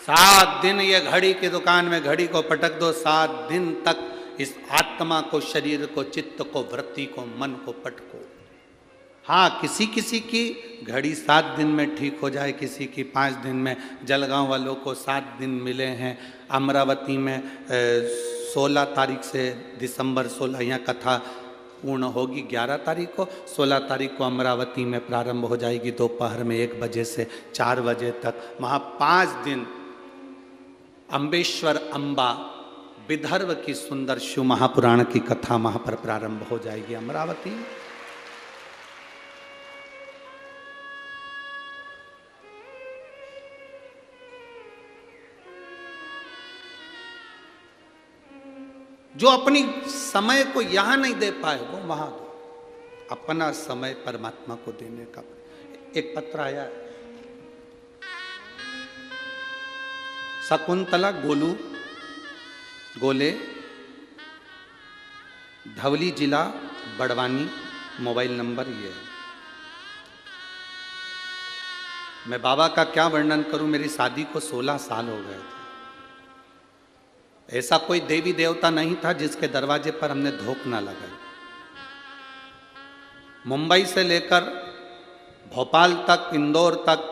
7 दिन ये घड़ी की दुकान में घड़ी को पटक दो, 7 दिन तक इस आत्मा को, शरीर को, चित्त को, वृत्ति को, मन को पटको। हाँ, किसी किसी की घड़ी 7 दिन में ठीक हो जाए, किसी की 5 दिन में। जलगांव वालों को 7 दिन मिले हैं। अमरावती में 16 तारीख से दिसंबर 16 यहाँ कथा पूर्ण होगी। 11 तारीख को, 16 तारीख को अमरावती में प्रारंभ हो जाएगी दोपहर में 1 बजे से 4 बजे तक। वहाँ 5 दिन अम्बेश्वर अम्बा विदर्भ की सुंदर शिव महापुराण की कथा वहाँ पर प्रारंभ हो जाएगी अमरावती में। जो अपनी समय को यहां नहीं दे पाए वो वहां दो। अपना समय परमात्मा को देने का। एक पत्र आया, शकुंतला गोले, धवली जिला बड़वानी, मोबाइल नंबर ये है। मैं बाबा का क्या वर्णन करूं, मेरी शादी को 16 साल हो गए थे। ऐसा कोई देवी देवता नहीं था जिसके दरवाजे पर हमने धोख ना लगाई। मुंबई से लेकर भोपाल तक, इंदौर तक,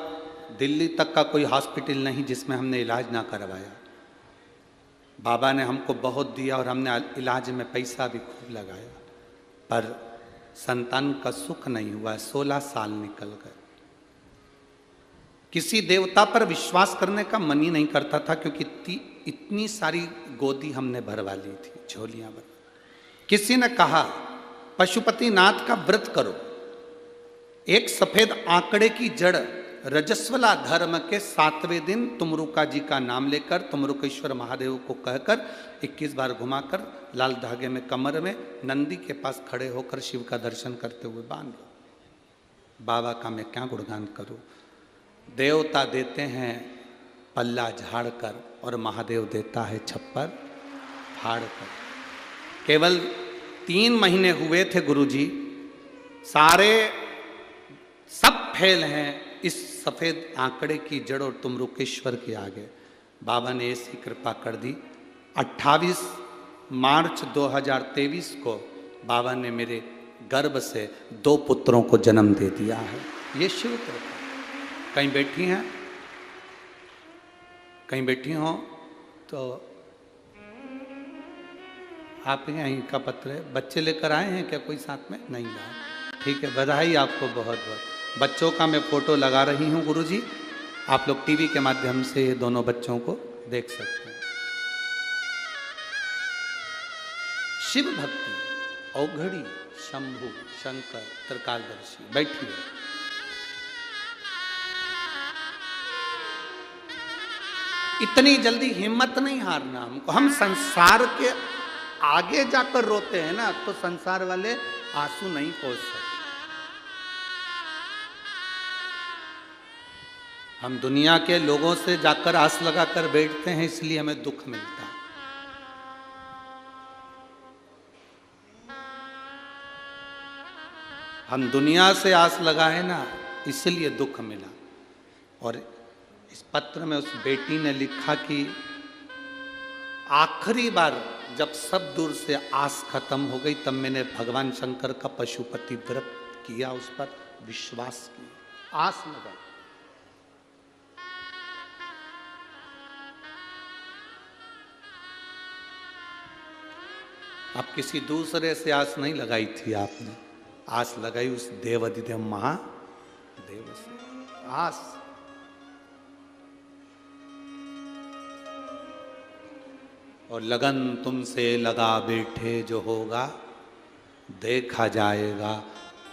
दिल्ली तक का कोई हॉस्पिटल नहीं जिसमें हमने इलाज ना करवाया। बाबा ने हमको बहुत दिया और हमने इलाज में पैसा भी खूब लगाया, पर संतान का सुख नहीं हुआ। 16 साल निकल गए। किसी देवता पर विश्वास करने का मन ही नहीं करता था, क्योंकि इतनी सारी गोदी हमने भरवा ली थी, झोलियां भर। किसी ने कहा पशुपतिनाथ का व्रत करो, एक सफेद आंकड़े की जड़ रजस्वला धर्म के 7वें दिन तुमरुका जी का नाम लेकर, तुमरुकेश्वर महादेव को कहकर 21 बार घुमाकर लाल धागे में कमर में नंदी के पास खड़े होकर शिव का दर्शन करते हुए बांध लो। बाबा का मैं क्या गुणगान करूं। देवता देते हैं पल्ला झाड़ कर और महादेव देता है छप्पर फाड़ कर। केवल 3 महीने हुए थे गुरुजी, सारे सब फेल हैं इस सफेद आंकड़े की जड़ और तुमरुकेश्वर के आगे। बाबा ने ऐसी कृपा कर दी। 28 मार्च 2023 को बाबा ने मेरे गर्भ से 2 पुत्रों को जन्म दे दिया है। ये शिव कृपा। कहीं बैठी हैं, कहीं बैठी हो तो आप यहीं का पत्र है। बच्चे लेकर आए हैं क्या कोई साथ में? नहीं लाए, ठीक है, बधाई आपको बहुत बहुत। बच्चों का मैं फोटो लगा रही हूँ गुरुजी, आप लोग टीवी के माध्यम से ये दोनों बच्चों को देख सकते हैं। शिव भक्ति औघड़ी शंभु शंकर त्रिकालदर्शी। बैठिए। इतनी जल्दी हिम्मत नहीं हारना हमको। हम संसार के आगे जाकर रोते हैं ना, तो संसार वाले आंसू नहीं पोंछ सकते। हम दुनिया के लोगों से जाकर आस लगाकर बैठते हैं, इसलिए हमें दुख मिलता है। हम दुनिया से आस लगाए ना, इसलिए दुख मिला। और इस पत्र में उस बेटी ने लिखा कि आखिरी बार जब सब दूर से आस खत्म हो गई, तब मैंने भगवान शंकर का पशुपति व्रत किया, उस पर विश्वास किया, आस लगाई। अब किसी दूसरे से आस नहीं लगाई थी आपने, आस लगाई उस देवाधिदेव महादेव से। आस और लगन तुमसे लगा बैठे जो होगा, देखा जाएगा।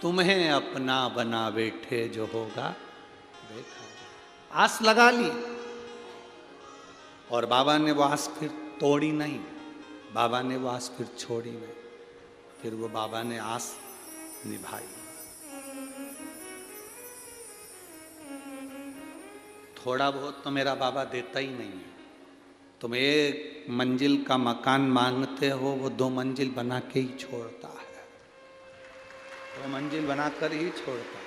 तुम्हें अपना बना बैठे जो होगा, देखा जाएगा। आस लगा ली और बाबा ने वो आस फिर तोड़ी नहीं, बाबा ने वो आस फिर छोड़ी नहीं, फिर वो बाबा ने आस निभाई। थोड़ा बहुत तो मेरा बाबा देता ही नहीं है। तुम 1 मंजिल का मकान मांगते हो, वो 2 मंजिल बना के ही छोड़ता है, 2 मंजिल बनाकर ही छोड़ता है।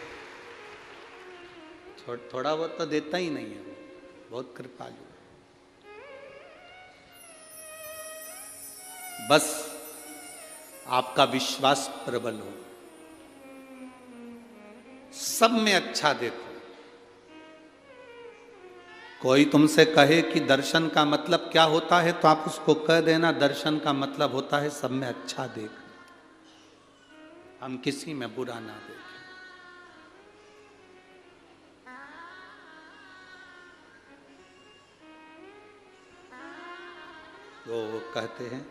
थोड़ा बहुत तो देता ही नहीं है, वो बहुत कृपालु है। बस आपका विश्वास प्रबल हो, सब में अच्छा देखो। कोई तुमसे कहे कि दर्शन का मतलब क्या होता है, तो आप उसको कह देना दर्शन का मतलब होता है सब में अच्छा देखना, हम किसी में बुरा ना देखें। वो कहते हैं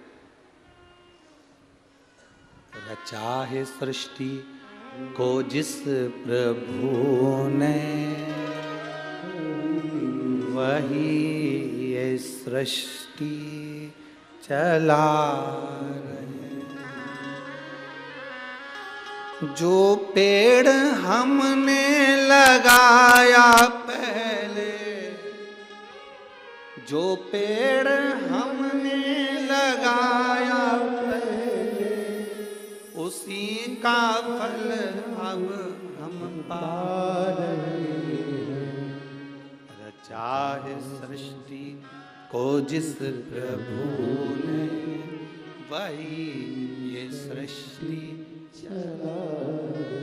रचा है सृष्टि को जिस प्रभु ने, वही ये सृष्टि चला रहे। जो पेड़ हमने लगाया पहले, जो पेड़ हमने लगाया पहले, उसी का फल अब हम पा रहे हैं। रचा है सृष्टि को जिस प्रभु ने, वही ये सृष्टि चला रहे।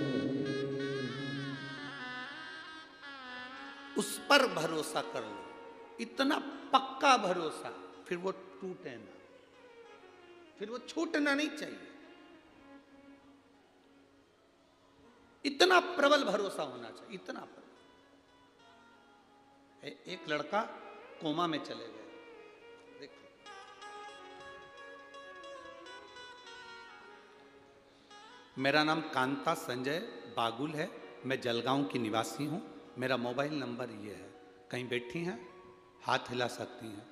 उस पर भरोसा कर लो, इतना पक्का भरोसा, फिर वो टूटे ना, फिर वो छूटना नहीं चाहिए। इतना प्रबल भरोसा होना चाहिए, इतना प्रबल। एक लड़का कोमा में चले गए, देखो मेरा नाम कांता संजय बागुल है, मैं जलगांव की निवासी हूं। मेरा मोबाइल नंबर ये है, कहीं बैठी हैं हाथ हिला सकती हैं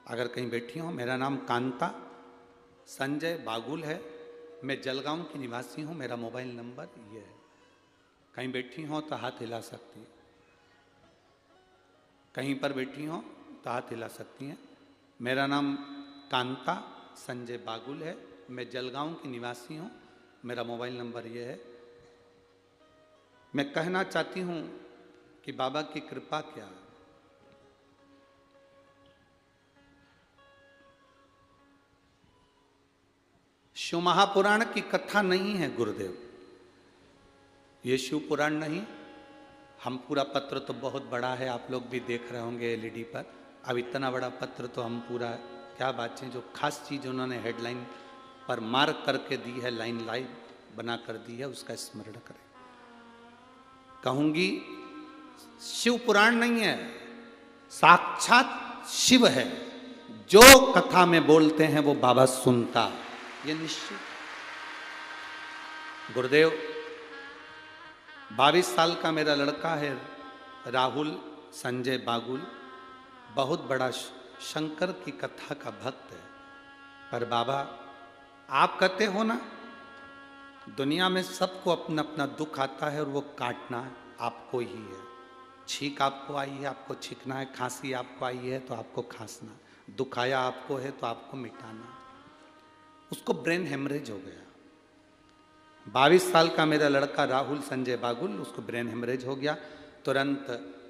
अगर कहीं बैठी हो। मेरा नाम कांता संजय बागुल है, मैं जलगांव की निवासी हूं। मेरा मोबाइल नंबर ये है, कहीं बैठी हो तो हाथ हिला सकती हैं, कहीं पर बैठी हो तो हाथ हिला सकती हैं। मेरा नाम कांता संजय बागुल है, मैं जलगांव की निवासी हूं। मेरा मोबाइल नंबर ये है। मैं कहना चाहती हूं कि बाबा की कृपा क्या है। शिव महापुराण की कथा नहीं है गुरुदेव, ये शिव पुराण नहीं। हम पूरा पत्र तो बहुत बड़ा है, आप लोग भी देख रहे होंगे एलईडी पर। अब इतना बड़ा पत्र तो हम पूरा, क्या बात है, जो खास चीज उन्होंने हेडलाइन पर मार्क करके दी है, लाइन लाइन बना कर दी है, उसका स्मरण करें। कहूंगी शिव पुराण नहीं है, साक्षात शिव है। जो कथा में बोलते हैं वो बाबा सुनता, ये निश्चित। गुरुदेव 22 साल का मेरा लड़का है राहुल संजय बागुल, बहुत बड़ा शंकर की कथा का भक्त है। पर बाबा आप कहते हो ना, दुनिया में सबको अपना अपना दुख आता है और वो काटना आपको ही है। छींक आपको आई है, आपको छींकना है। खांसी आपको आई है तो आपको खांसना, दुख आया आपको है तो आपको मिटाना। उसको ब्रेन हेमरेज हो गया। 22 साल का मेरा लड़का राहुल संजय बागुल, उसको ब्रेन हेमरेज हो गया। तुरंत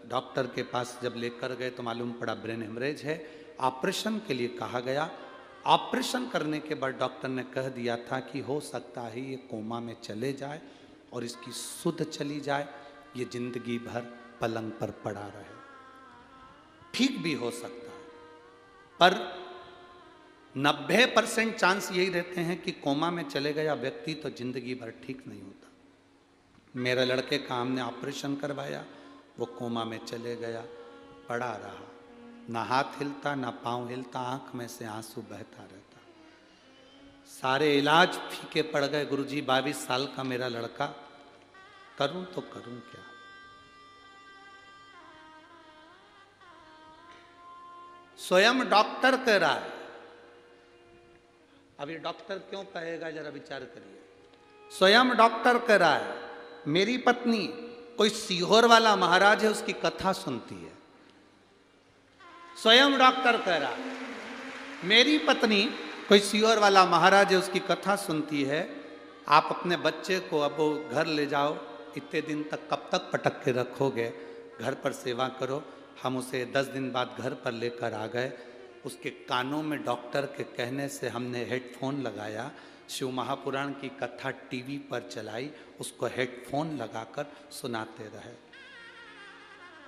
डॉक्टर के पास जब लेकर गए तो मालूम पड़ा ब्रेन हेमरेज है। ऑपरेशन के लिए कहा गया। ऑपरेशन करने के बाद डॉक्टर ने कह दिया था कि हो सकता है ये कोमा में चले जाए और इसकी सुध चली जाए, ये जिंदगी भर पलंग पर पड़ा रहे। ठीक भी हो सकता है, पर 90% चांस यही रहते हैं कि कोमा में चले गया व्यक्ति तो जिंदगी भर ठीक नहीं होता। मेरे लड़के का हमने ऑपरेशन करवाया, वो कोमा में चले गया, पड़ा रहा, ना हाथ हिलता ना पांव हिलता, आंख में से आंसू बहता रहता। सारे इलाज फीके पड़ गए गुरुजी। 22 साल का मेरा लड़का, करूं तो करूं क्या। स्वयं डॉक्टर कह रहा है। अब ये डॉक्टर क्यों कहेगा, जरा विचार करिए। स्वयं डॉक्टर कह रहा है, मेरी पत्नी कोई सीहोर वाला महाराज है, उसकी कथा सुनती है। स्वयं डॉक्टर कह रहा है, मेरी पत्नी कोई सीहोर वाला महाराज है, उसकी कथा सुनती है। आप अपने बच्चे को अब घर ले जाओ, इतने दिन तक कब तक पटक के रखोगे, घर पर सेवा करो। हम उसे 10 दिन बाद घर पर लेकर आ गए। उसके कानों में डॉक्टर के कहने से हमने हेडफोन लगाया, शिव महापुराण की कथा टीवी पर चलाई, उसको हेडफोन लगाकर सुनाते रहे।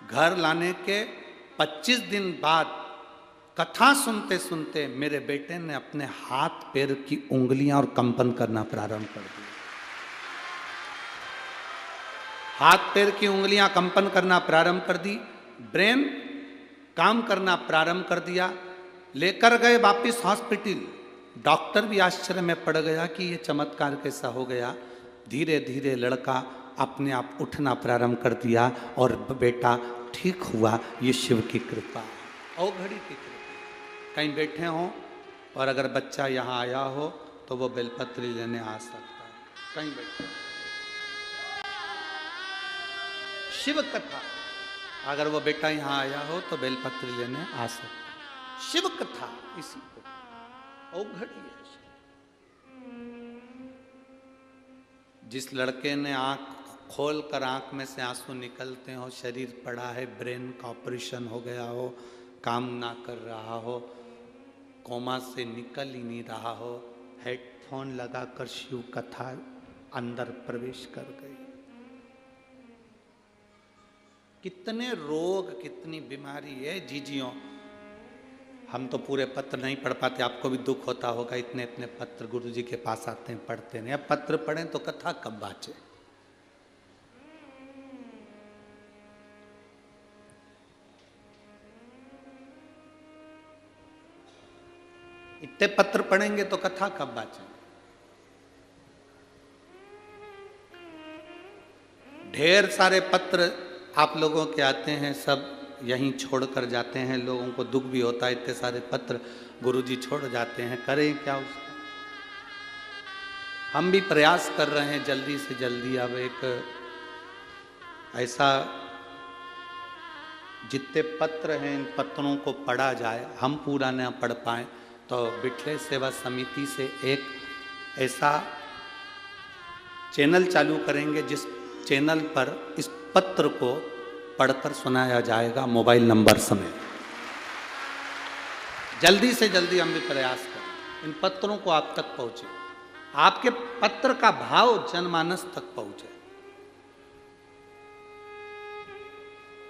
घर लाने के 25 दिन बाद कथा सुनते सुनते मेरे बेटे ने अपने हाथ पैर की उंगलियां और कंपन करना प्रारंभ कर दिया। हाथ पैर की उंगलियां कंपन करना प्रारंभ कर दी, ब्रेन काम करना प्रारंभ कर दिया। लेकर गए वापिस हॉस्पिटल, डॉक्टर भी आश्चर्य में पड़ गया कि ये चमत्कार कैसा हो गया। धीरे धीरे लड़का अपने आप उठना प्रारंभ कर दिया और बेटा ठीक हुआ। ये शिव की कृपा और घड़ी की कृपा। कहीं बैठे हो और अगर बच्चा यहाँ आया हो तो वो बेलपत्री लेने आ सकता है। कहीं बैठे हो, शिव कथा, अगर वो बेटा यहाँ आया हो तो बेलपत्री लेने आ सकता है। शिव कथा इसी को और घड़ी है। जिस लड़के ने आंख खोल कर आंख में से आंसू निकलते हो, शरीर पड़ा है, ब्रेन का ऑपरेशन हो गया हो, काम ना कर रहा हो, कोमा से निकल ही नहीं रहा हो, हेडफोन लगाकर शिव कथा अंदर प्रवेश कर गई। कितने रोग, कितनी बीमारी है जीजियों। हम तो पूरे पत्र नहीं पढ़ पाते, आपको भी दुख होता होगा, इतने इतने पत्र गुरुजी के पास आते हैं, पढ़ते नहीं। अब पत्र पढ़ें तो कथा कब बाँचे। इतने पत्र पढ़ेंगे तो कथा कब बाँचे। ढेर सारे पत्र आप लोगों के आते हैं, सब यहीं छोड़कर जाते हैं। लोगों को दुख भी होता है, इतने सारे पत्र गुरुजी छोड़ जाते हैं, करें क्या उसका। हम भी प्रयास कर रहे हैं जल्दी से जल्दी अब एक ऐसा, जितने पत्र हैं इन पत्रों को पढ़ा जाए। हम पूरा न पढ़ पाए तो बिठले सेवा समिति से एक ऐसा चैनल चालू करेंगे जिस चैनल पर इस पत्र को पढ़कर सुनाया जाएगा मोबाइल नंबर समेत। जल्दी से जल्दी हम भी प्रयास करें इन पत्रों को आप तक पहुंचे, आपके पत्र का भाव जनमानस तक पहुंचे।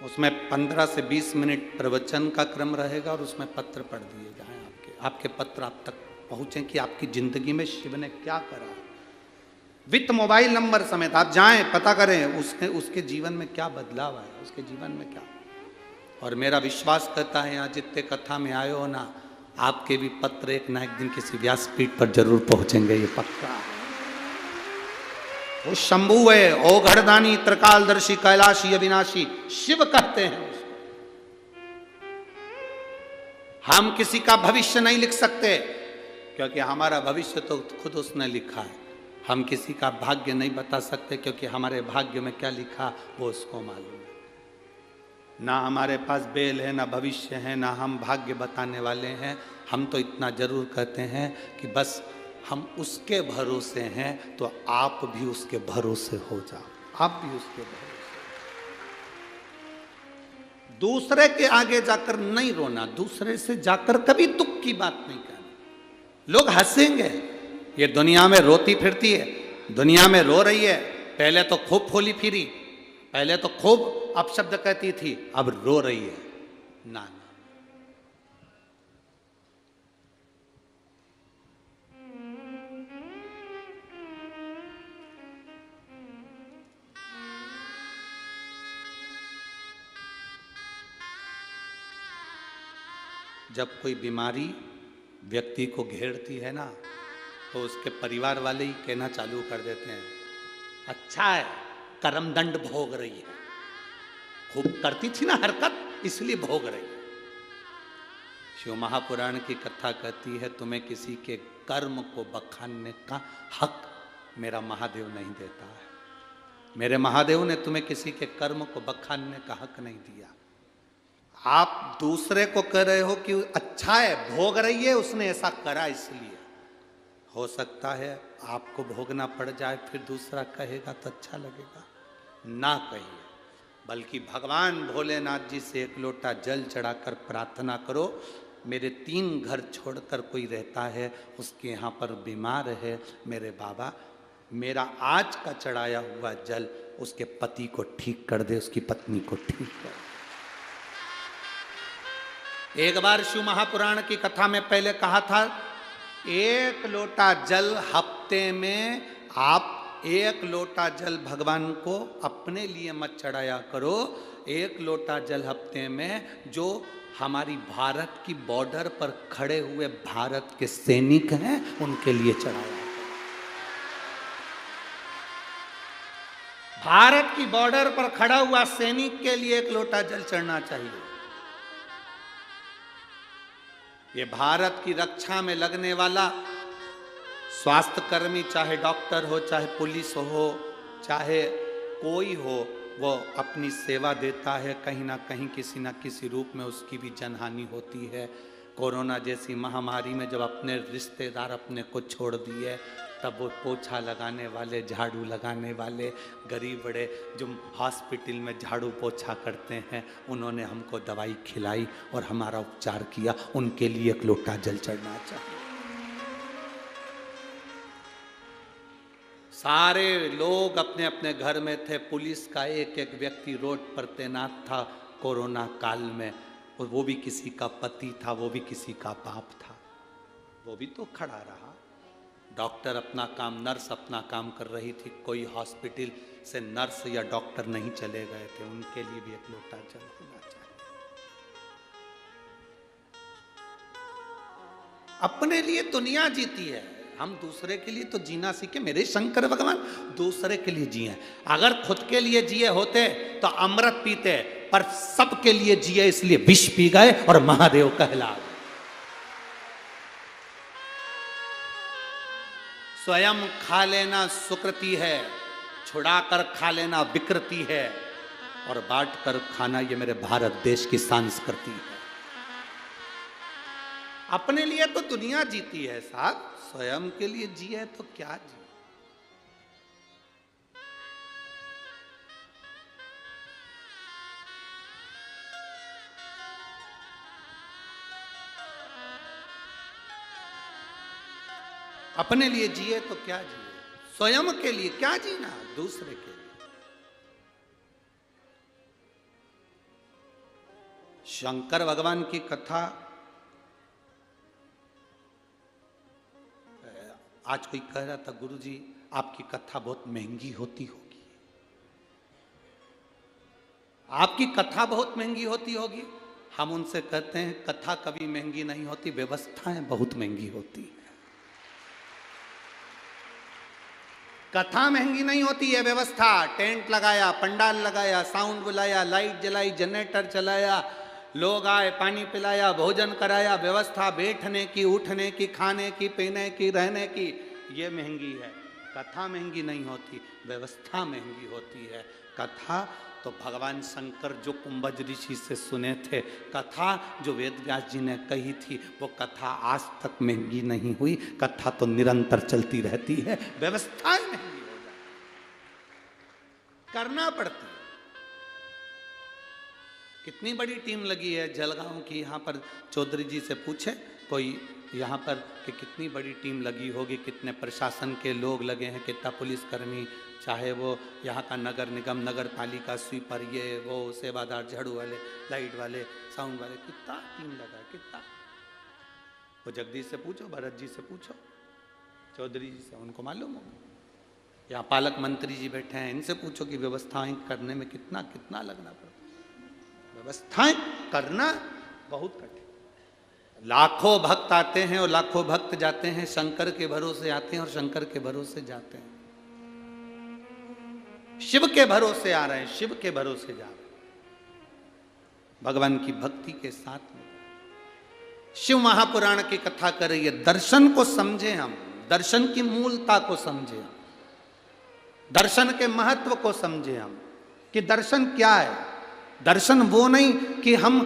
उसमें 15 से 20 मिनट प्रवचन का क्रम रहेगा और उसमें पत्र पढ़ दिए जाएं। आपके पत्र आप तक पहुंचे कि आपकी जिंदगी में शिव ने क्या करा। विथ मोबाइल नंबर समेत आप जाएं, पता करें उसके जीवन में क्या बदलाव आया, उसके जीवन में क्या। और मेरा विश्वास करता है यहाँ जितने कथा में आए हो ना, आपके भी पत्र एक ना एक दिन किसी व्यासपीठ पर जरूर पहुंचेंगे, ये पक्का। वो शंभु है, ओ घड़दानी, त्रिकालदर्शी, कैलाशी, अविनाशी, शिव कहते हैं उसको। हम किसी का भविष्य नहीं लिख सकते क्योंकि हमारा भविष्य तो खुद उसने लिखा है। हम किसी का भाग्य नहीं बता सकते क्योंकि हमारे भाग्य में क्या लिखा वो उसको मालूम है। ना हमारे पास बेल है, ना भविष्य है, ना हम भाग्य बताने वाले हैं। हम तो इतना जरूर कहते हैं कि बस हम उसके भरोसे हैं, तो आप भी उसके भरोसे हो जाओ। आप भी उसके भरोसे। दूसरे के आगे जाकर नहीं रोना, दूसरे से जाकर कभी दुख की बात नहीं करनी। लोग हंसेंगे, ये दुनिया में रोती फिरती है, दुनिया में रो रही है। पहले तो खूब फूली फिरी, पहले तो खूब अपशब्द कहती थी, अब रो रही है। ना, जब कोई बीमारी व्यक्ति को घेरती है ना, तो उसके परिवार वाले ही कहना चालू कर देते हैं, अच्छा है कर्मदंड भोग रही है, खूब करती थी ना हरकत इसलिए भोग रही है। शिव महापुराण की कथा कहती है तुम्हें किसी के कर्म को बखानने का हक मेरा महादेव नहीं देता है। मेरे महादेव ने तुम्हें किसी के कर्म को बखानने का हक नहीं दिया। आप दूसरे को कह रहे हो कि अच्छा है भोग रही है, उसने ऐसा करा इसलिए। हो सकता है आपको भोगना पड़ जाए, फिर दूसरा कहेगा तो अच्छा लगेगा। ना कहिए, बल्कि भगवान भोलेनाथ जी से एक लोटा जल चढ़ाकर प्रार्थना करो, मेरे 3 घर छोड़कर कोई रहता है, उसके यहाँ पर बीमार है मेरे बाबा, मेरा आज का चढ़ाया हुआ जल उसके पति को ठीक कर दे, उसकी पत्नी को ठीक कर दे। एक बार शिव महापुराण की कथा में पहले कहा था, 1 लोटा जल हफ्ते में आप 1 लोटा जल भगवान को अपने लिए मत चढ़ाया करो, 1 लोटा जल हफ्ते में जो हमारी भारत की बॉर्डर पर खड़े हुए भारत के सैनिक हैं उनके लिए चढ़ाया। भारत की बॉर्डर पर खड़ा हुआ सैनिक के लिए 1 लोटा जल चढ़ना चाहिए। ये भारत की रक्षा में लगने वाला स्वास्थ्य कर्मी, चाहे डॉक्टर हो, चाहे पुलिस हो, चाहे कोई हो, वो अपनी सेवा देता है। कहीं ना कहीं किसी ना किसी रूप में उसकी भी जनहानि होती है। कोरोना जैसी महामारी में जब अपने रिश्तेदार अपने को छोड़ दिए, तब वो पोछा लगाने वाले, झाड़ू लगाने वाले, गरीब बड़े जो हॉस्पिटल में झाड़ू पोछा करते हैं, उन्होंने हमको दवाई खिलाई और हमारा उपचार किया, उनके लिए 1 लोटा जल चढ़ना चाहिए। सारे लोग अपने अपने घर में थे, पुलिस का एक एक व्यक्ति रोड पर तैनात था कोरोना काल में, और वो भी किसी का पति था, वो भी किसी का बाप था, वो भी तो खड़ा रहा। डॉक्टर अपना काम, नर्स अपना काम कर रही थी, कोई हॉस्पिटल से नर्स या डॉक्टर नहीं चले गए थे, उनके लिए भी 1 लोटा जल होना चाहिए। अपने लिए दुनिया जीती है, हम दूसरे के लिए तो जीना सीखे। मेरे शंकर भगवान दूसरे के लिए जिए। अगर खुद के लिए जिए होते तो अमृत पीते, पर सबके लिए जिए इसलिए विष पी गए और महादेव कहला गए। स्वयं खा लेना सुकृति है, छुड़ाकर खा लेना विकृति है, और बांट कर खाना ये मेरे भारत देश की संस्कृति है। अपने लिए तो दुनिया जीती है साहब, स्वयं के लिए जिए तो क्या जिए। अपने लिए जिए तो क्या जिए, स्वयं के लिए क्या जीना, दूसरे के लिए। शंकर भगवान की कथा, आज कोई कह रहा था, गुरुजी आपकी कथा बहुत महंगी होती होगी, आपकी कथा बहुत महंगी होती होगी। हम उनसे कहते हैं कथा कभी महंगी नहीं होती, व्यवस्थाएं बहुत महंगी होती है। कथा महंगी नहीं होती है, व्यवस्था, टेंट लगाया, पंडाल लगाया, साउंड बुलाया, लाइट जलाई, जनरेटर चलाया, लोग आए, पानी पिलाया, भोजन कराया, व्यवस्था बैठने की, उठने की, खाने की, पीने की, रहने की, ये महंगी है। कथा महंगी नहीं होती, व्यवस्था महंगी होती है। कथा तो भगवान शंकर जो कुंभज ऋषि से सुने थे, कथा जो वेद व्यास जी ने कही थी, वो कथा आज तक महंगी नहीं हुई। कथा तो निरंतर चलती रहती है, व्यवस्थाएं महंगी हो जाती, करना पड़ती है। कितनी बड़ी टीम लगी है जलगांव की, यहाँ पर चौधरी जी से पूछे कोई यहाँ पर कि कितनी बड़ी टीम लगी होगी, कितने प्रशासन के लोग लगे हैं, कितना पुलिसकर्मी, चाहे वो यहाँ का नगर निगम, नगर पालिका, स्वीपर, ये वो, सेवादार, झाड़ू वाले, लाइट वाले, साउंड वाले, कितना टीम लगा है, कितना। वो जगदीश से पूछो, भरत जी से पूछो, चौधरी जी से, उनको मालूम होगा। यहाँ पालक मंत्री जी बैठे हैं, इनसे पूछो कि व्यवस्थाएं करने में कितना कितना लगना पड़ता। व्यवस्थाएं करना बहुत कठिन। लाखों भक्त आते हैं और लाखों भक्त जाते हैं, शंकर के भरोसे आते हैं और शंकर के भरोसे जाते हैं। शिव के भरोसे आ रहे हैं, शिव के भरोसे जा रहे हैं, भगवान की भक्ति के साथ में। शिव महापुराण की कथा कर रही है, दर्शन को समझे हम, दर्शन की मूलता को समझे हम, दर्शन के महत्व को समझे हम कि दर्शन क्या है। दर्शन वो नहीं कि हम,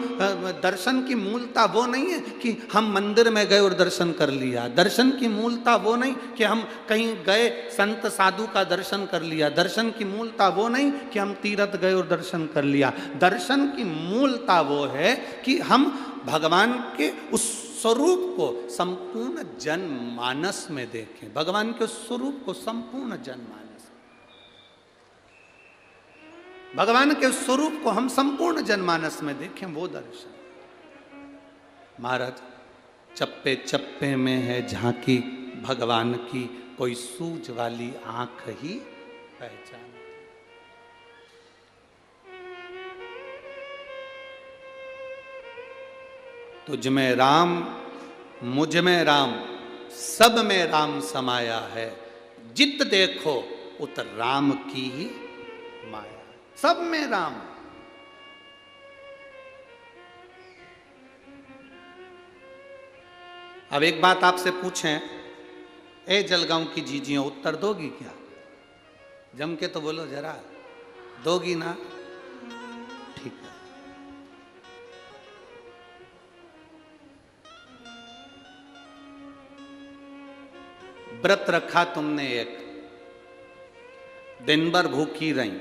दर्शन की मूलता वो नहीं है कि हम मंदिर में गए और दर्शन कर लिया। दर्शन की मूलता वो नहीं कि हम कहीं गए संत साधु का दर्शन कर लिया। दर्शन की मूलता वो नहीं कि हम तीर्थ गए और दर्शन कर लिया। दर्शन की मूलता वो है कि हम भगवान के उस स्वरूप को संपूर्ण जनमानस में देखें, भगवान के उस स्वरूप को संपूर्ण जनमानस, भगवान के उस स्वरूप को हम संपूर्ण जनमानस में देखें, वो दर्शन। महाराज, चप्पे चप्पे में है झांकी भगवान की, कोई सूझ वाली आंख ही पहचान। तुझ में राम, मुझ में राम, सब में राम समाया है, जित देखो उत राम की ही माया। सब में राम। अब एक बात आपसे पूछें, ए जलगांव की जीजियों, उत्तर दोगी क्या? जम के तो बोलो जरा, दोगी ना? ठीक है। व्रत रखा तुमने एक, दिन भर भूखी रही,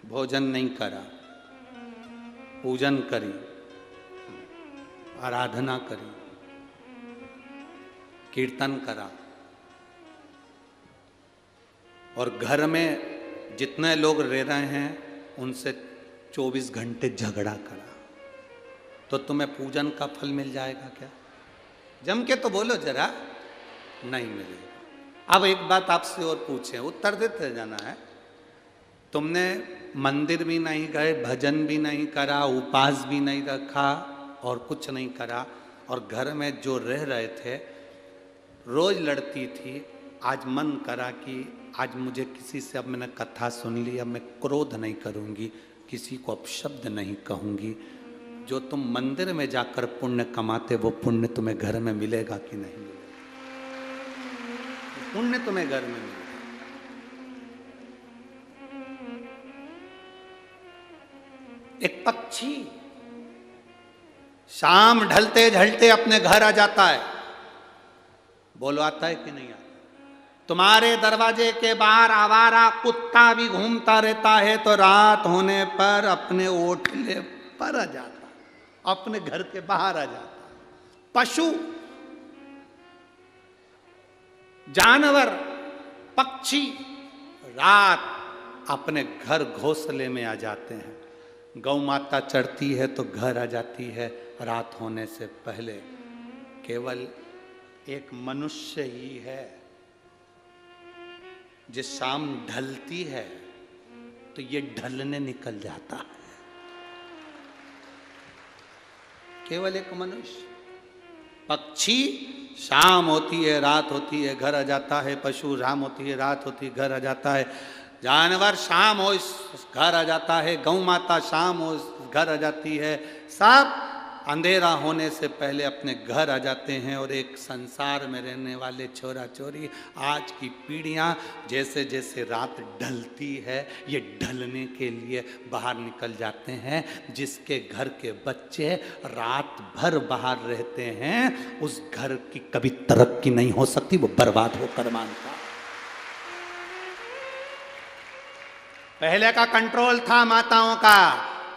भोजन नहीं करा, पूजन करी, आराधना करी, कीर्तन करा, और घर में जितने लोग रह रहे हैं उनसे 24 घंटे झगड़ा करा, तो तुम्हें पूजन का फल मिल जाएगा क्या? जम के तो बोलो जरा, नहीं मिलेगा। अब एक बात आपसे और पूछें, उत्तर देते जाना है। तुमने मंदिर भी नहीं गए, भजन भी नहीं करा, उपवास भी नहीं रखा और कुछ नहीं करा, और घर में जो रह रहे थे रोज लड़ती थी, आज मन करा कि आज मुझे किसी से, अब मैंने कथा सुन ली, अब मैं क्रोध नहीं करूंगी, किसी को अपशब्द नहीं कहूंगी। जो तुम मंदिर में जाकर पुण्य कमाते, वो पुण्य तुम्हें घर में मिलेगा कि नहीं मिलेगा? पुण्य तुम्हें घर में मिलेगा। एक पक्षी शाम ढलते ढलते अपने घर आ जाता है, बोलो आता है कि नहीं आता? तुम्हारे दरवाजे के बाहर आवारा कुत्ता भी घूमता रहता है, तो रात होने पर अपने ओटले पर आ जाता, अपने घर के बाहर आ जाता। पशु, जानवर, पक्षी रात अपने घर घोंसले में आ जाते हैं। गौ माता चढ़ती है तो घर आ जाती है रात होने से पहले। केवल एक मनुष्य ही है जिस शाम ढलती है तो ये ढलने निकल जाता है। केवल एक मनुष्य। पक्षी शाम होती है, रात होती है, घर आ जाता है। पशु शाम होती है, रात होती है, घर आ जाता है। जानवर शाम हो घर आ जाता है। गौ माता शाम हो घर आ जाती है। सब अंधेरा होने से पहले अपने घर आ जाते हैं। और एक संसार में रहने वाले छोरा छोरी, आज की पीढ़ियां जैसे जैसे रात ढलती है, ये ढलने के लिए बाहर निकल जाते हैं। जिसके घर के बच्चे रात भर बाहर रहते हैं, उस घर की कभी तरक्की नहीं हो सकती, वो बर्बाद होकर मानता। पहले का कंट्रोल था माताओं का,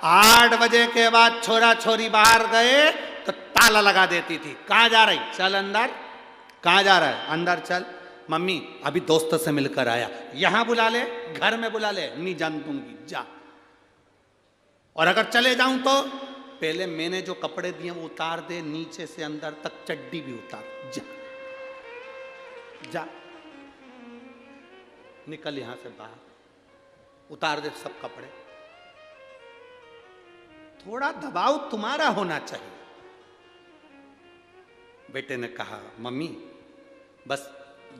8 बजे के बाद छोरा छोरी बाहर गए तो ताला लगा देती थी। कहाँ जा रही? चल अंदर। कहाँ जा रहा है? अंदर चल। मम्मी अभी दोस्त से मिलकर आया, यहां बुला ले, घर में बुला ले, नहीं जान दूंगी, जा। और अगर चले जाऊं तो पहले मैंने जो कपड़े दिए वो उतार दे, नीचे से अंदर तक चड्डी भी उतार, जा जा, निकल यहां से बाहर, उतार दे सब कपड़े। थोड़ा दबाव तुम्हारा होना चाहिए। बेटे ने कहा, मम्मी बस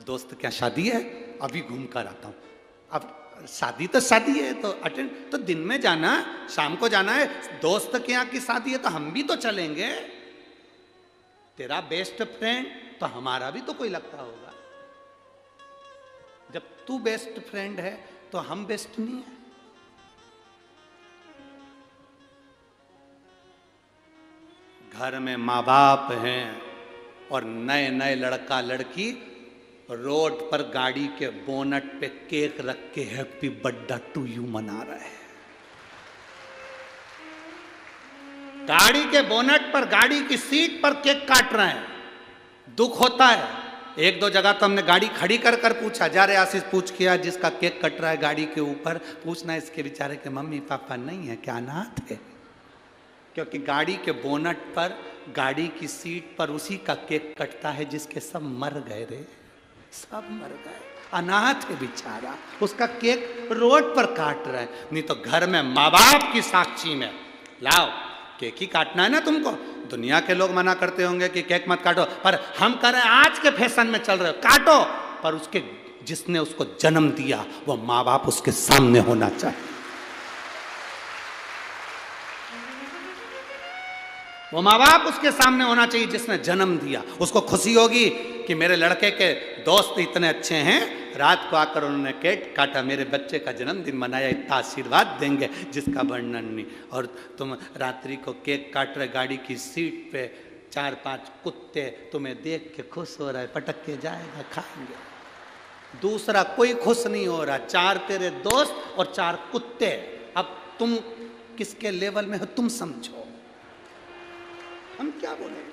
दोस्त क्या शादी है, अभी घूम कर आता हूं। अब शादी तो शादी है तो अटेंड तो दिन में जाना, शाम को जाना है। दोस्त के यहाँ की शादी है तो हम भी तो चलेंगे। तेरा बेस्ट फ्रेंड तो हमारा भी तो कोई लगता होगा। जब तू बेस्ट फ्रेंड है तो हम बेस्ट नहीं है। घर में माँ बाप हैं और नए नए लड़का लड़की रोड पर गाड़ी के बोनट पे केक रख के हैप्पी बर्थडे टू यू मना रहे हैं। गाड़ी के बोनट पर, गाड़ी की सीट पर केक काट रहे हैं। दुख होता है। एक दो जगह तो हमने गाड़ी खड़ी कर कर पूछा, जा रे आशीष पूछ किया, जिसका केक कट रहा है गाड़ी के ऊपर, पूछना इसके बेचारे के मम्मी पापा नहीं है क्या, अनाथ है? क्योंकि गाड़ी के बोनट पर, गाड़ी की सीट पर उसी का केक कटता है जिसके सब मर गए रे, सब मर गए, अनाथ है बेचारा, उसका केक रोड पर काट रहा है। नहीं तो घर में माँ बाप की साक्षी में लाओ, केक ही काटना है ना तुमको। दुनिया के लोग मना करते होंगे कि केक मत काटो, पर हम कह रहे हैं आज के फैशन में चल रहे हो, काटो, पर उसके जिसने उसको जन्म दिया वो माँ बाप उसके सामने होना चाहिए। वो माँ बाप उसके सामने होना चाहिए जिसने जन्म दिया। उसको खुशी होगी कि मेरे लड़के के दोस्त इतने अच्छे हैं, रात को आकर उन्होंने केक काटा, मेरे बच्चे का जन्मदिन मनाया, इतना आशीर्वाद देंगे जिसका वर्णन नहीं। और तुम रात्रि को केक काट रहे, गाड़ी की सीट पे 4-5 कुत्ते तुम्हें देख के खुश हो रहा है, पटक के जाएगा, खाएंगे। दूसरा कोई खुश नहीं हो रहा, 4 तेरे दोस्त और 4 कुत्ते। अब तुम किसके लेवल में हो तुम समझो, हम क्या बोले।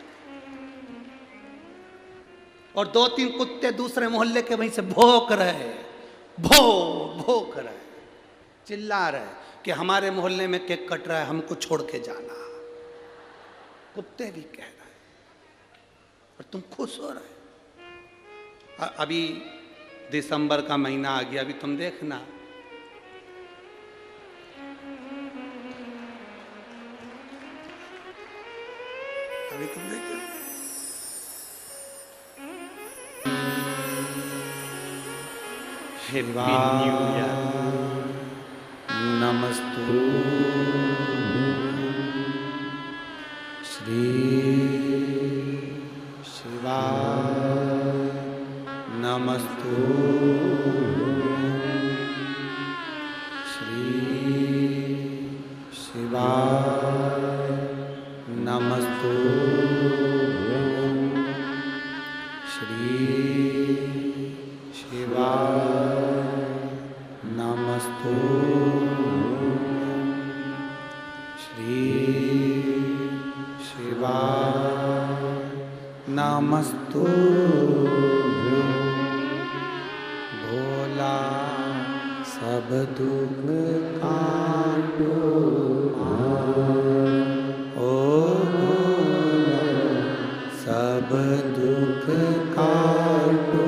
और 2-3 कुत्ते दूसरे मोहल्ले के वहीं से भौंक रहे, भौंक रहे, चिल्ला रहे कि हमारे मोहल्ले में केक कट रहा है, हमको छोड़ के जाना। कुत्ते भी कह रहे और तुम खुश हो रहे। अभी दिसंबर का महीना आ गया, अभी तुम देखना, अभी तुम देखो, हैप्पी न्यू ईयर, नमस्तु श्री शिवाय, नमस्तु श्री शिवाय, नमस्तु श्री शिवाय, नमस्तु श्री शिवाय, नमस्तु भोला सब दुख काटो, ओ भोला सब दुख काटो,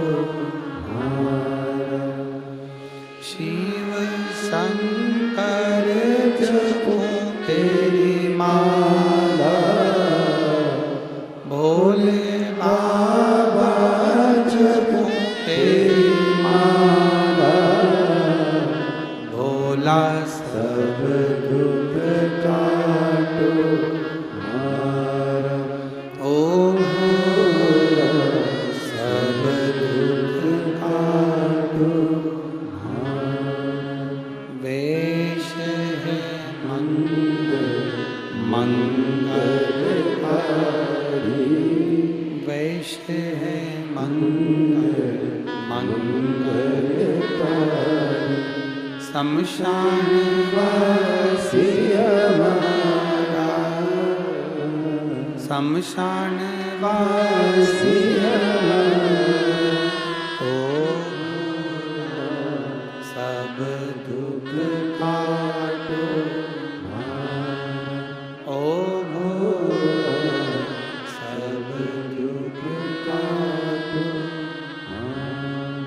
शिव शंकर जपो तेरी माला, भोले बाबा जपो तेरी माला, भोला सब दुख काटो हमारा, ओ भोला सब दुख काटो हमारा। वेश है मंगलकारी, वेश है मंगलकारी, शमशान वासी हमारा, शमशान वासी हमारा, ओ सब दुख काटो हमारा, ओ भोला सब दुख काटो हमारा।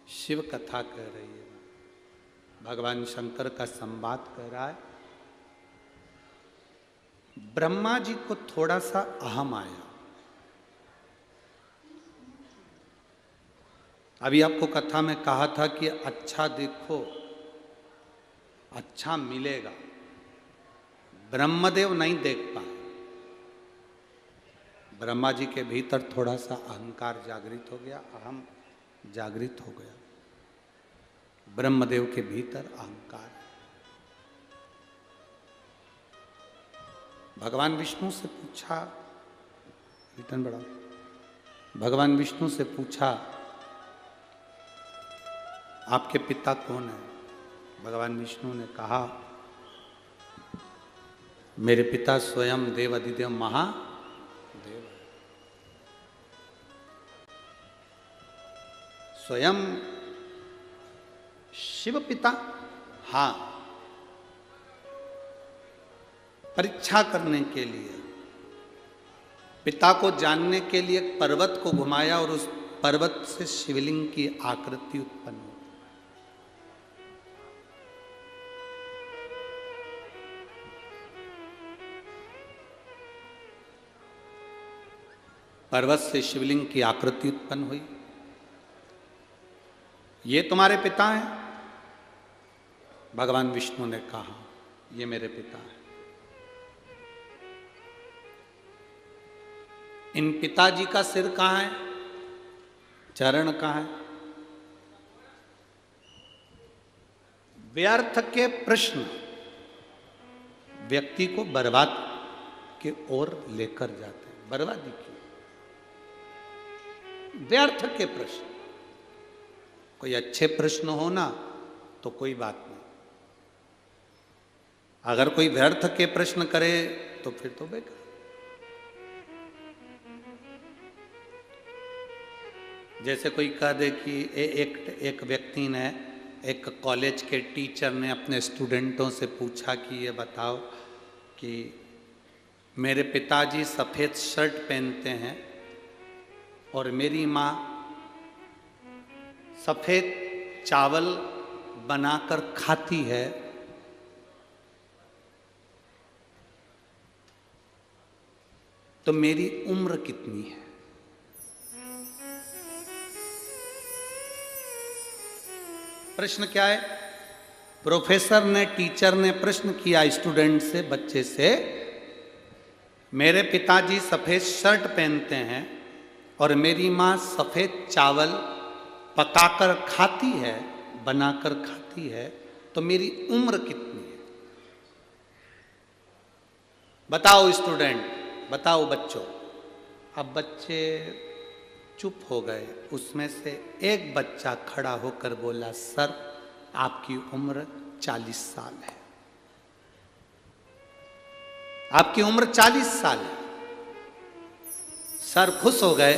शिव कथा कह रही है, भगवान शंकर का संवाद कर रहा है। ब्रह्मा जी को थोड़ा सा अहम आया। अभी आपको कथा में कहा था कि अच्छा देखो अच्छा मिलेगा, ब्रह्मदेव नहीं देख पाए। ब्रह्मा जी के भीतर थोड़ा सा अहंकार जागृत हो गया, अहम जागृत हो गया। ब्रह्मदेव के भीतर अहंकार। भगवान विष्णु से पूछा, रिटर्न बढ़ाओ, भगवान विष्णु से पूछा आपके पिता कौन है? भगवान विष्णु ने कहा मेरे पिता स्वयं देव अधिदेव महादेव, स्वयं शिव पिता। हाँ, परीक्षा करने के लिए, पिता को जानने के लिए एक पर्वत को घुमाया और उस पर्वत से शिवलिंग की आकृति उत्पन्न हुई। पर्वत से शिवलिंग की आकृति उत्पन्न हुई। ये तुम्हारे पिता हैं? भगवान विष्णु ने कहा, ये मेरे पिता हैं। इन पिताजी का सिर कहाँ है? चरण कहाँ है? व्यर्थ के प्रश्न व्यक्ति को बर्बाद के ओर लेकर जाते हैं। बर्बादी की, व्यर्थ के प्रश्न। कोई अच्छे प्रश्न हो ना तो कोई बात नहीं, अगर कोई व्यर्थ के प्रश्न करे तो फिर तो बेकार। जैसे कोई कह दे कि एक व्यक्ति ने, एक कॉलेज के टीचर ने अपने स्टूडेंटों से पूछा कि ये बताओ कि मेरे पिताजी सफ़ेद शर्ट पहनते हैं और मेरी माँ सफ़ेद चावल बनाकर खाती है, तो मेरी उम्र कितनी है? प्रश्न क्या है? प्रोफेसर ने, टीचर ने प्रश्न किया स्टूडेंट से, बच्चे से, मेरे पिताजी सफ़ेद शर्ट पहनते हैं और मेरी माँ सफ़ेद चावल पकाकर खाती है, बनाकर खाती है, तो मेरी उम्र कितनी है? बताओ स्टूडेंट, बताओ बच्चों। अब बच्चे चुप हो गए। उसमें से एक बच्चा खड़ा होकर बोला, सर आपकी उम्र 40 साल है। आपकी उम्र 40 साल है। सर खुश हो गए,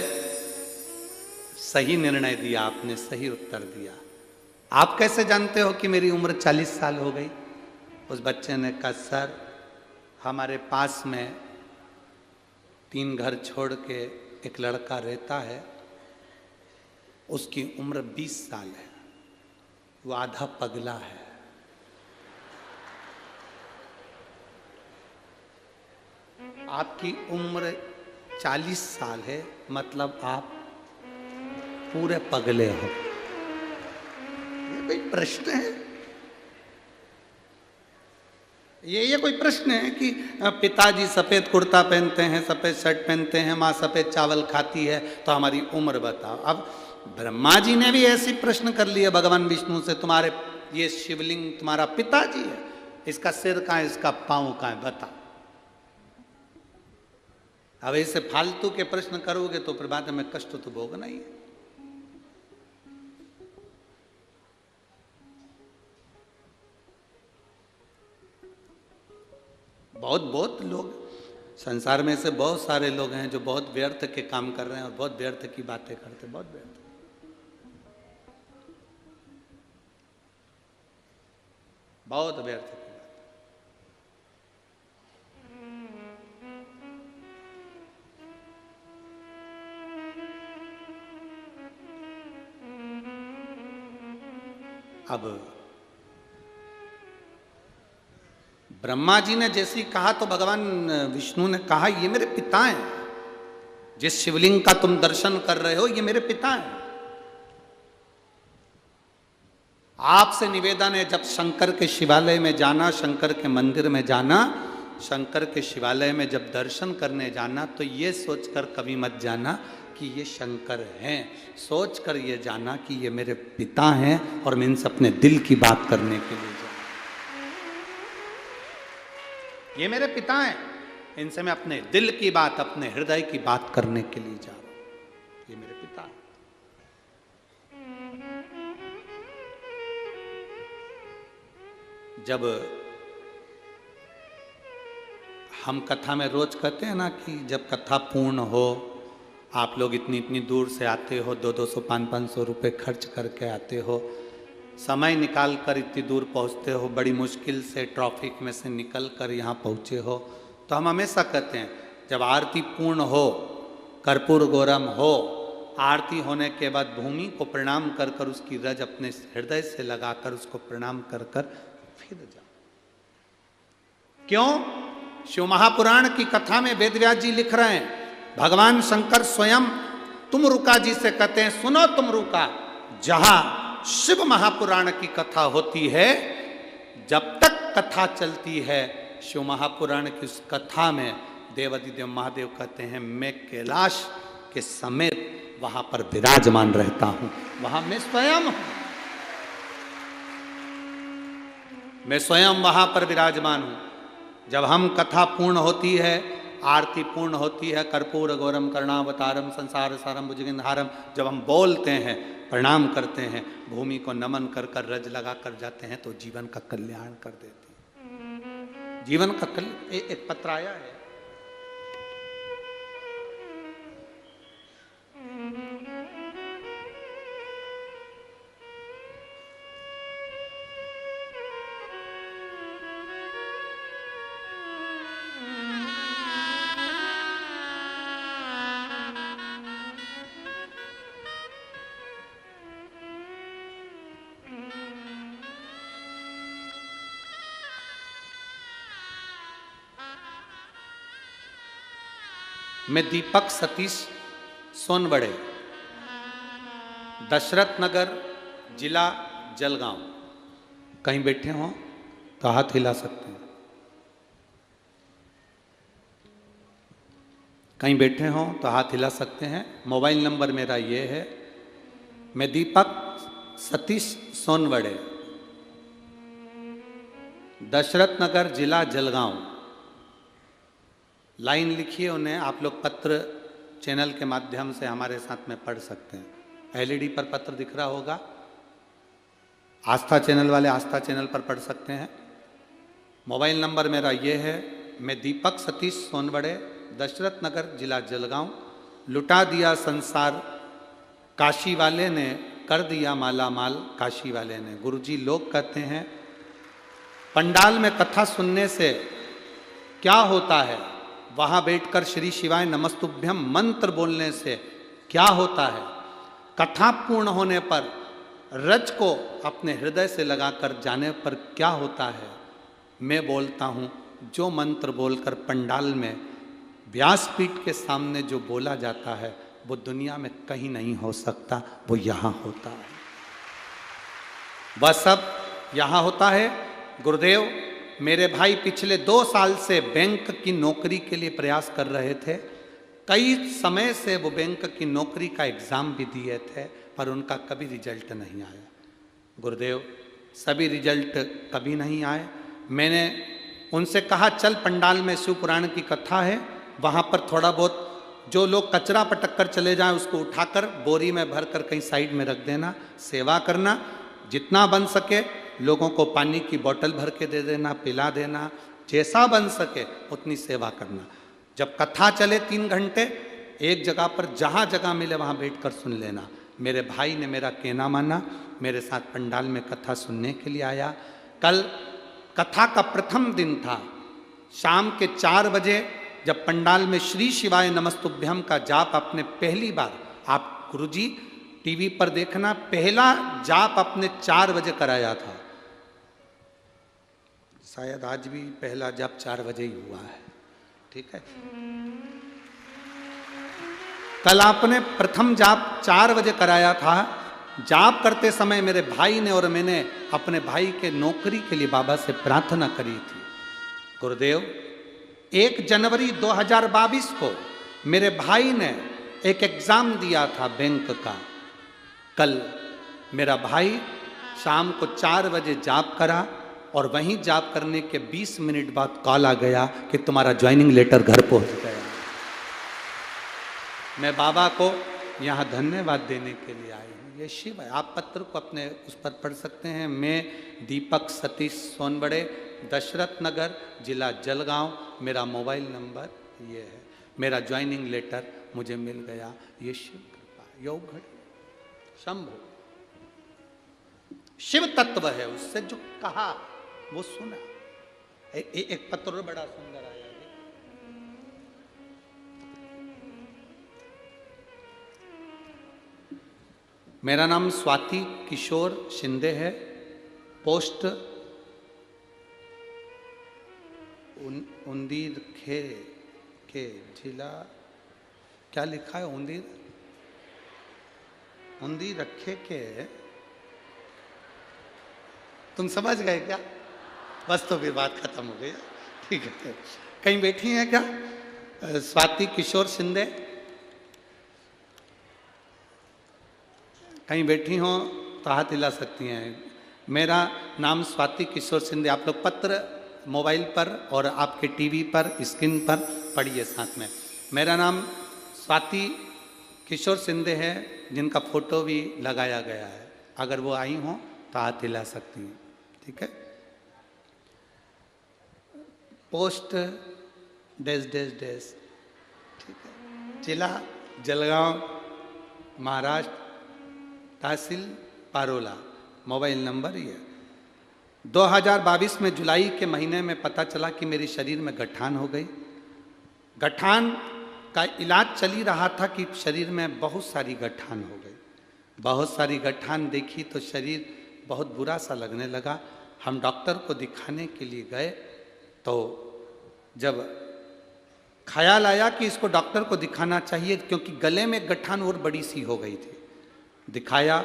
सही निर्णय दिया आपने, सही उत्तर दिया। आप कैसे जानते हो कि मेरी उम्र 40 साल हो गई? उस बच्चे ने कहा, सर हमारे पास में 3 घर छोड़ के एक लड़का रहता है, उसकी उम्र 20 साल है, वो आधा पगला है। आपकी उम्र 40 साल है, मतलब आप पूरे पगले हो। ये कोई प्रश्न है? ये कोई प्रश्न है कि पिताजी सफ़ेद कुर्ता पहनते हैं, सफ़ेद शर्ट पहनते हैं, माँ सफ़ेद चावल खाती है, तो हमारी उम्र बताओ। अब ब्रह्मा जी ने भी ऐसे प्रश्न कर लिए भगवान विष्णु से, तुम्हारे ये शिवलिंग तुम्हारा पिताजी है, इसका सिर कहाँ है, इसका पाँव कहाँ है, बता। अब ऐसे फालतू के प्रश्न करोगे तो फिर बाद में कष्ट तो भोगना ही है। बहुत लोग संसार में से, बहुत सारे लोग हैं जो बहुत व्यर्थ के काम कर रहे हैं और बहुत व्यर्थ की बातें करते हैं, बहुत व्यर्थ। बहुत व्यर्थ की बात। अब ब्रह्मा जी ने जैसे ही कहा तो भगवान विष्णु ने कहा, ये मेरे पिता हैं, जिस शिवलिंग का तुम दर्शन कर रहे हो ये मेरे पिता हैं। आपसे निवेदन है, जब शंकर के शिवालय में जाना, शंकर के मंदिर में जाना, शंकर के शिवालय में जब दर्शन करने जाना, तो ये सोचकर कभी मत जाना कि ये शंकर हैं, सोचकर ये जाना कि ये मेरे पिता हैं और मैं इनसे अपने दिल की बात करने के लिए जा। ये मेरे पिता हैं, इनसे मैं अपने दिल की बात, अपने हृदय की बात करने के लिए जा रहा हूं। ये मेरे पिता हैं। जब हम कथा में रोज कहते हैं ना कि जब कथा पूर्ण हो, आप लोग इतनी इतनी दूर से आते हो, 200-200 500-500 रुपये खर्च करके आते हो, समय निकाल कर इतनी दूर पहुंचते हो, बड़ी मुश्किल से ट्रैफिक में से निकल कर यहाँ पहुँचे हो, तो हम हमेशा कहते हैं जब आरती पूर्ण हो, कर्पूर गौरम हो, आरती होने के बाद भूमि को प्रणाम कर कर उसकी रज अपने हृदय से लगाकर उसको प्रणाम कर कर फिर जाओ। क्यों? शिव महापुराण की कथा में वेदव्यास जी लिख रहे हैं, भगवान शंकर स्वयं तुमरुका जी से कहते हैं, सुनो तुमरुका, जहां शिव महापुराण की कथा होती है, जब तक कथा चलती है, शिव महापुराण की उस कथा में देवादिदेव महादेव कहते हैं मैं कैलाश के समेत वहां पर विराजमान रहता हूं, वहां मैं स्वयं हूं, मैं स्वयं वहां पर विराजमान हूं। जब हम कथा पूर्ण होती है, आरती पूर्ण होती है, कर्पूर गौरम करुणावतारम संसार सारम भुजगेंद्रहारम, जब हम बोलते हैं, प्रणाम करते हैं, भूमि को नमन कर कर रज लगा कर जाते हैं, तो जीवन का कल्याण कर देते हैं। जीवन का कल्याण। एक पत्र आया है, मैं दीपक सतीश सोनबड़े, दशरथ नगर, जिला जलगांव। कहीं बैठे हो तो हाथ हिला सकते हैं, कहीं बैठे हो तो हाथ हिला सकते हैं। मोबाइल नंबर मेरा ये है, मैं दीपक सतीश सोनबड़े, दशरथ नगर, जिला जलगांव। लाइन लिखिए उन्हें, आप लोग पत्र चैनल के माध्यम से हमारे साथ में पढ़ सकते हैं। एलईडी पर पत्र दिख रहा होगा, आस्था चैनल वाले आस्था चैनल पर पढ़ सकते हैं। मोबाइल नंबर मेरा ये है, मैं दीपक सतीश सोनबड़े, दशरथ नगर, जिला जलगांव। लुटा दिया संसार काशी वाले ने, कर दिया माला माल काशी वाले ने। गुरुजी लोग कहते हैं पंडाल में कथा सुनने से क्या होता है, वहां बैठकर श्री शिवाय नमस्तुभ्यम मंत्र बोलने से क्या होता है, कथा पूर्ण होने पर रज को अपने हृदय से लगाकर जाने पर क्या होता है। मैं बोलता हूं, जो मंत्र बोलकर पंडाल में व्यासपीठ के सामने जो बोला जाता है, वो दुनिया में कहीं नहीं हो सकता, वो यहां होता है। वह सब यहां होता है। गुरुदेव, मेरे भाई पिछले 2 साल से बैंक की नौकरी के लिए प्रयास कर रहे थे। कई समय से वो बैंक की नौकरी का एग्ज़ाम भी दिए थे, पर उनका कभी रिजल्ट नहीं आया। गुरुदेव, सभी रिजल्ट कभी नहीं आए। मैंने उनसे कहा चल पंडाल में शिव पुराण की कथा है, वहाँ पर थोड़ा बहुत जो लोग कचरा पटक कर चले जाएं उसको उठाकर बोरी में भर कर कहीं साइड में रख देना, सेवा करना, जितना बन सके लोगों को पानी की बोतल भर के दे देना, पिला देना, जैसा बन सके उतनी सेवा करना। जब कथा चले 3 घंटे, एक जगह पर जहाँ जगह मिले वहाँ बैठकर सुन लेना। मेरे भाई ने मेरा कहना माना, मेरे साथ पंडाल में कथा सुनने के लिए आया। कल कथा का प्रथम दिन था। शाम के 4 बजे जब पंडाल में श्री शिवाय नमस्तुभ्यम का जाप आपने पहली बार, आप गुरुजी टीवी पर देखना, पहला जाप आपने 4 बजे कराया था। शायद आज भी पहला जाप 4 बजे ही हुआ है, ठीक है। कल आपने प्रथम जाप 4 बजे कराया था। जाप करते समय मेरे भाई ने और मैंने अपने भाई के नौकरी के लिए बाबा से प्रार्थना करी थी। गुरुदेव, 1 जनवरी 2022 को मेरे भाई ने एक एग्ज़ाम दिया था बैंक का। कल मेरा भाई शाम को 4 बजे जाप करा और वहीं जाप करने के 20 मिनट बाद कॉल आ गया कि तुम्हारा ज्वाइनिंग लेटर घर पहुंच गया। मैं बाबा को यहाँ धन्यवाद देने के लिए आई हूँ। ये शिव है। आप पत्र को अपने उस पर पढ़ सकते हैं। मैं दीपक सतीश सोनबड़े, दशरथ नगर, जिला जलगांव, मेरा मोबाइल नंबर ये है, मेरा ज्वाइनिंग लेटर मुझे मिल गया। ये शिव कृपा, योग घड़ी, शंभु शिव तत्व है। उससे जो कहा वो सुना। एक पत्र बड़ा सुंदर आया है। मेरा नाम स्वाति किशोर शिंदे है, पोस्ट उंदीर के जिला, क्या लिखा है, उंदीर रखे के, तुम समझ गए क्या? बस तो फिर बात खत्म हो गई। ठीक है, कहीं बैठी हैं क्या स्वाति किशोर शिंदे? कहीं बैठी हो तो हाथ हिला सकती हैं। मेरा नाम स्वाति किशोर शिंदे। आप लोग पत्र मोबाइल पर और आपके टीवी पर स्क्रीन पर पढ़िए साथ में। मेरा नाम स्वाति किशोर शिंदे है, जिनका फोटो भी लगाया गया है। अगर वो आई हो तो हाथ हिला सकती हैं। ठीक है। पोस्ट डैश डैश डैश, ठीक है, जिला जलगांव महाराष्ट्र, तहसील पारोला, मोबाइल नंबर ये। 2022 में जुलाई के महीने में पता चला कि मेरे शरीर में गठान हो गई। गठान का इलाज चल ही रहा था कि शरीर में बहुत सारी गठान हो गई। बहुत सारी गठान देखी तो शरीर बहुत बुरा सा लगने लगा। हम डॉक्टर को दिखाने के लिए गए तो जब ख्याल आया कि इसको डॉक्टर को दिखाना चाहिए, क्योंकि गले में गठान और बड़ी सी हो गई थी। दिखाया,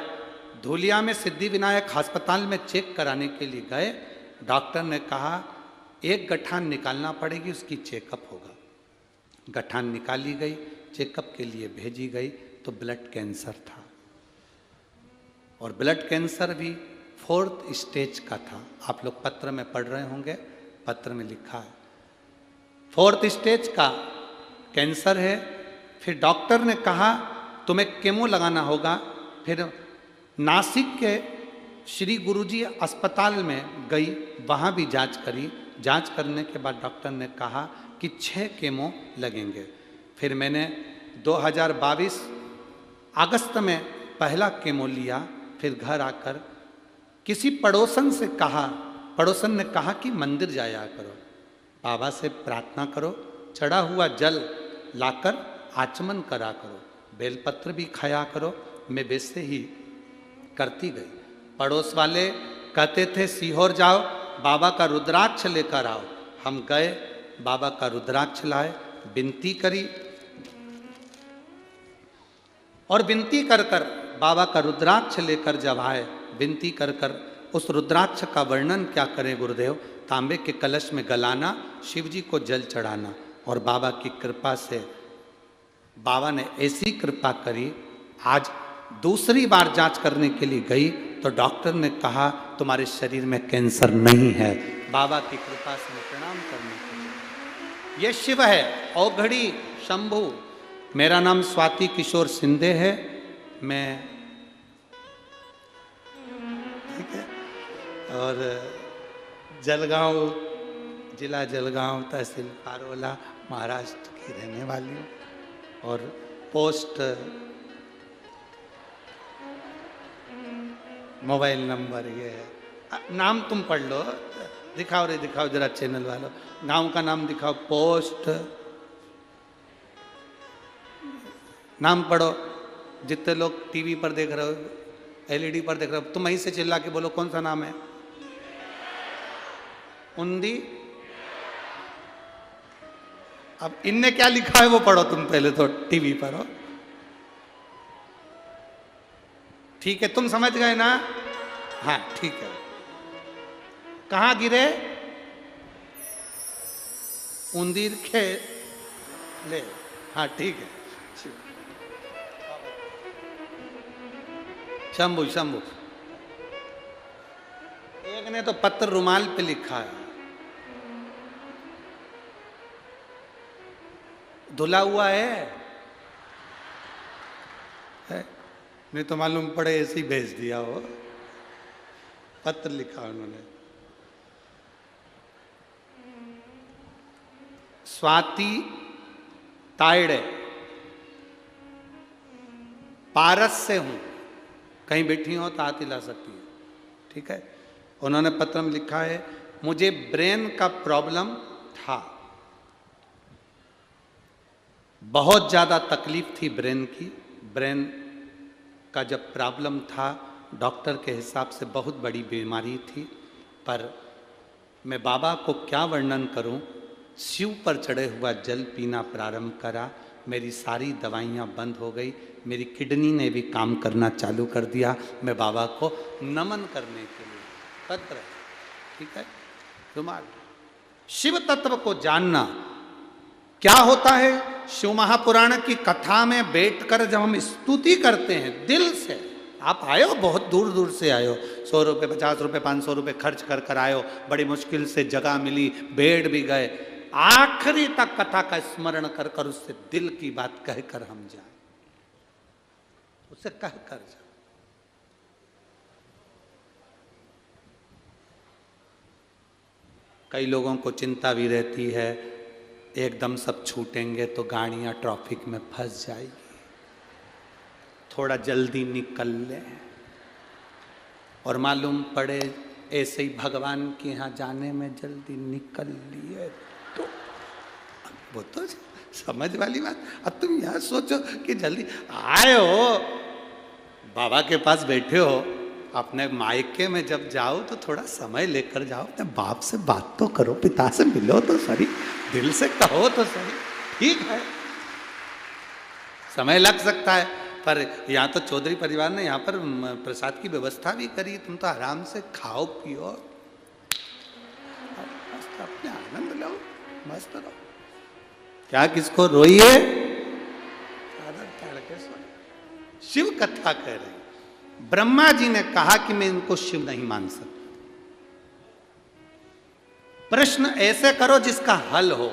धूलिया में सिद्धि विनायक अस्पताल में चेक कराने के लिए गए। डॉक्टर ने कहा एक गठान निकालना पड़ेगी, उसकी चेकअप होगा। गठान निकाली गई, चेकअप के लिए भेजी गई तो ब्लड कैंसर था, और ब्लड कैंसर भी 4th स्टेज का था। आप लोग पत्र में पढ़ रहे होंगे, पत्र में लिखा है 4th स्टेज का कैंसर है। फिर डॉक्टर ने कहा तुम्हें केमो लगाना होगा। फिर नासिक के श्री गुरुजी अस्पताल में गई, वहाँ भी जांच करी। जांच करने के बाद डॉक्टर ने कहा कि 6 केमो लगेंगे। फिर मैंने 2022 अगस्त में पहला केमो लिया। फिर घर आकर किसी पड़ोसन से कहा, पड़ोसन ने कहा कि मंदिर जाया करो, बाबा से प्रार्थना करो, चढ़ा हुआ जल लाकर आचमन करा करो, बेलपत्र भी खाया करो। मैं वैसे ही करती गई। पड़ोस वाले कहते थे सीहोर जाओ, बाबा का रुद्राक्ष लेकर आओ। हम गए, बाबा का रुद्राक्ष लाए, विनती करी, और विनती कर कर बाबा का रुद्राक्ष लेकर जब आए, विनती कर कर उस रुद्राक्ष का वर्णन क्या करें गुरुदेव। तांबे के कलश में गलाना, शिव जी को जल चढ़ाना, और बाबा की कृपा से बाबा ने ऐसी कृपा करी। आज दूसरी बार जांच करने के लिए गई तो डॉक्टर ने कहा तुम्हारे शरीर में कैंसर नहीं है। बाबा की कृपा से मैं प्रणाम करने के लिए। ये शिव है, औघड़ी शंभु। मेरा नाम स्वाति किशोर शिंदे है। मैं ठीक है, और जलगांव, जिला जलगांव, तहसील पारोला, महाराष्ट्र की रहने वाली हूँ। और पोस्ट मोबाइल नंबर ये है। नाम तुम पढ़ लो, दिखाओ रे दिखाओ जरा चैनल वालों, गांव का नाम दिखाओ। पोस्ट नाम पढ़ो। जितने लोग टीवी पर देख रहे हो, एलईडी पर देख रहे हो, तुम वहीं से चिल्ला के बोलो कौन सा नाम है। उंदी। अब इनने क्या लिखा है वो पढ़ो तुम पहले, तो टीवी पर हो। ठीक है, तुम समझ गए ना? हाँ ठीक है। कहाँ गिरे? उंदीर खे ले। हाँ ठीक है। शंभु शंभु। एक ने तो पत्र रुमाल पे लिखा है, धुला हुआ है? नहीं तो मालूम पड़े ऐसे ही भेज दिया हो। पत्र लिखा उन्होंने। स्वाति तायड़े, पारस से हूं, कहीं बैठी हो तो हाथ हिला सकती है, ठीक है। उन्होंने पत्र में लिखा है, मुझे ब्रेन का प्रॉब्लम था, बहुत ज्यादा तकलीफ थी ब्रेन की। ब्रेन का जब प्रॉब्लम था, डॉक्टर के हिसाब से बहुत बड़ी बीमारी थी, पर मैं बाबा को क्या वर्णन करूं। शिव पर चढ़े हुआ जल पीना प्रारंभ करा, मेरी सारी दवाइयाँ बंद हो गई, मेरी किडनी ने भी काम करना चालू कर दिया। मैं बाबा को नमन करने के लिए तत्पर, ठीक है। रुमाल, शिव तत्व को जानना क्या होता है। शिव महापुराण की कथा में बैठकर जब हम स्तुति करते हैं दिल से, आप आए हो, बहुत दूर दूर से आए हो, 100 रुपये 50 रुपये 500 रुपये खर्च कर कर आए हो, बड़ी मुश्किल से जगह मिली, बैठ भी गए, आखिरी तक कथा का स्मरण कर कर उससे दिल की बात कहकर हम जाए, उससे कहकर जाए। कई लोगों को चिंता भी रहती है, एकदम सब छूटेंगे तो गाड़ियां ट्रैफिक में फंस जाएगी, थोड़ा जल्दी निकल ले, और मालूम पड़े ऐसे ही भगवान के यहाँ जाने में जल्दी निकल लिए तो वो तो समझ वाली बात। अब तुम यहाँ सोचो कि जल्दी आए हो, बाबा के पास बैठे हो, अपने मायके में जब जाओ तो थोड़ा समय लेकर जाओ, अपने बाप से बात तो करो, पिता से मिलो तो सही, दिल से कहो तो सही, ठीक है। समय लग सकता है, पर यहाँ तो चौधरी परिवार ने यहाँ पर प्रसाद की व्यवस्था भी करी, तुम तो आराम से खाओ पियो, मस्त अपने आनंद लो, मस्त रहो। क्या किसको रोइए, शिव कथा कह रही। ब्रह्मा जी ने कहा कि मैं इनको शिव नहीं मान सकता, प्रश्न ऐसे करो जिसका हल हो।